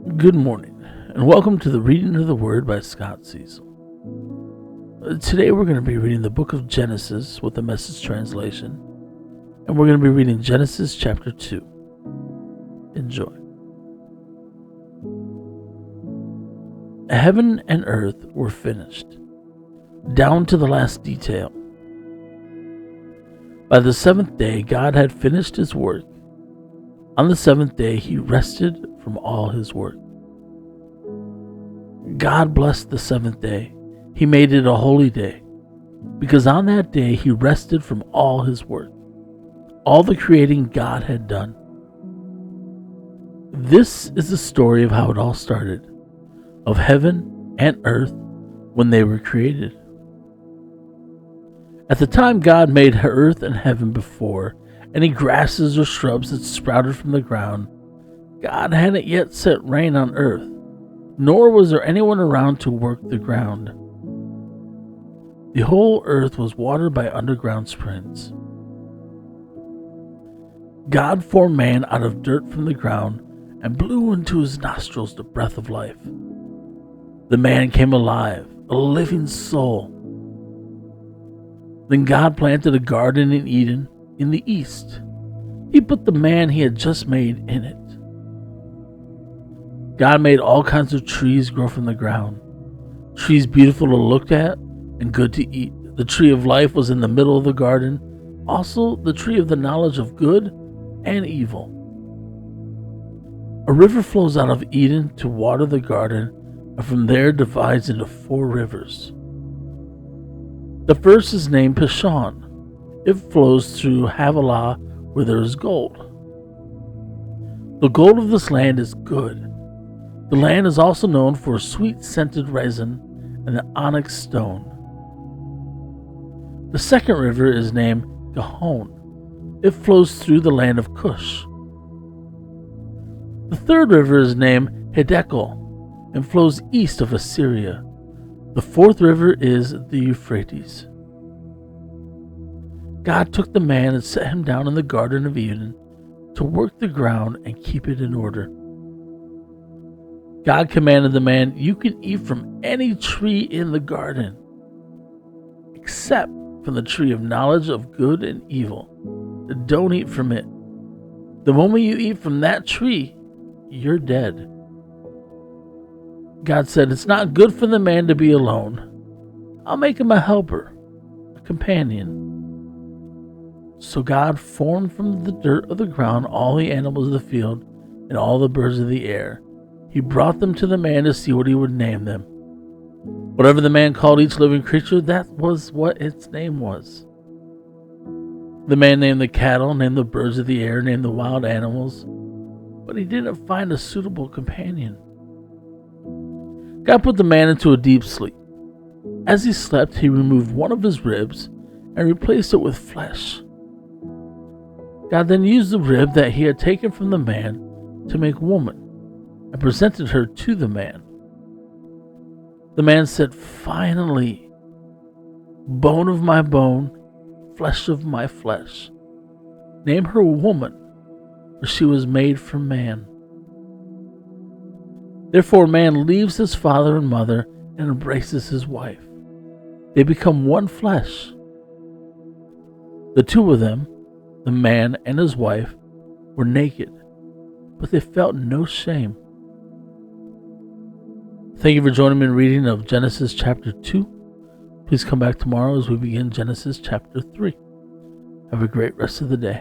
Good morning, and welcome to the Reading of the Word by Scott Cecil. Today we're going to be reading the book of Genesis with the Message translation, and we're going to be reading Genesis chapter 2. Enjoy. Heaven and earth were finished, down to the last detail. By the seventh day, God had finished his work. On the seventh day, he rested from all his work. God blessed the seventh day. He made it a holy day, because on that day he rested from all his work, all the creating God had done. This is the story of how it all started, of heaven and earth when they were created. At the time God made earth and heaven, before any grasses or shrubs that sprouted from the ground, God hadn't yet sent rain on earth, nor was there anyone around to work the ground. The whole earth was watered by underground springs. God formed man out of dirt from the ground and blew into his nostrils the breath of life. The man came alive, a living soul. Then God planted a garden in Eden in the east. He put the man he had just made in it. God made all kinds of trees grow from the ground, trees beautiful to look at and good to eat. The tree of life was in the middle of the garden, also the tree of the knowledge of good and evil. A river flows out of Eden to water the garden, and from there divides into 4 rivers. The first is named Pishon. It flows through Havilah, where there is gold. The gold of this land is good. The land is also known for sweet-scented resin and the onyx stone. The second river is named Gihon. It flows through the land of Cush. The third river is named Hiddekel and flows east of Assyria. The fourth river is the Euphrates. God took the man and set him down in the Garden of Eden to work the ground and keep it in order. God commanded the man, "You can eat from any tree in the garden, except from the tree of knowledge of good and evil. Don't eat from it. The moment you eat from that tree, you're dead." God said, "It's not good for the man to be alone. I'll make him a helper, a companion." So God formed from the dirt of the ground all the animals of the field and all the birds of the air. He brought them to the man to see what he would name them. Whatever the man called each living creature, that was what its name was. The man named the cattle, named the birds of the air, named the wild animals, but he didn't find a suitable companion. God put the man into a deep sleep. As he slept, he removed one of his ribs and replaced it with flesh. God then used the rib that he had taken from the man to make woman and presented her to the man. The man said, "Finally, bone of my bone, flesh of my flesh. Name her woman, for she was made from man." Therefore man leaves his father and mother and embraces his wife. They become one flesh. The two of them, the man and his wife, were naked, but they felt no shame. Thank you for joining me in reading of Genesis chapter 2. Please come back tomorrow as we begin Genesis chapter 3. Have a great rest of the day.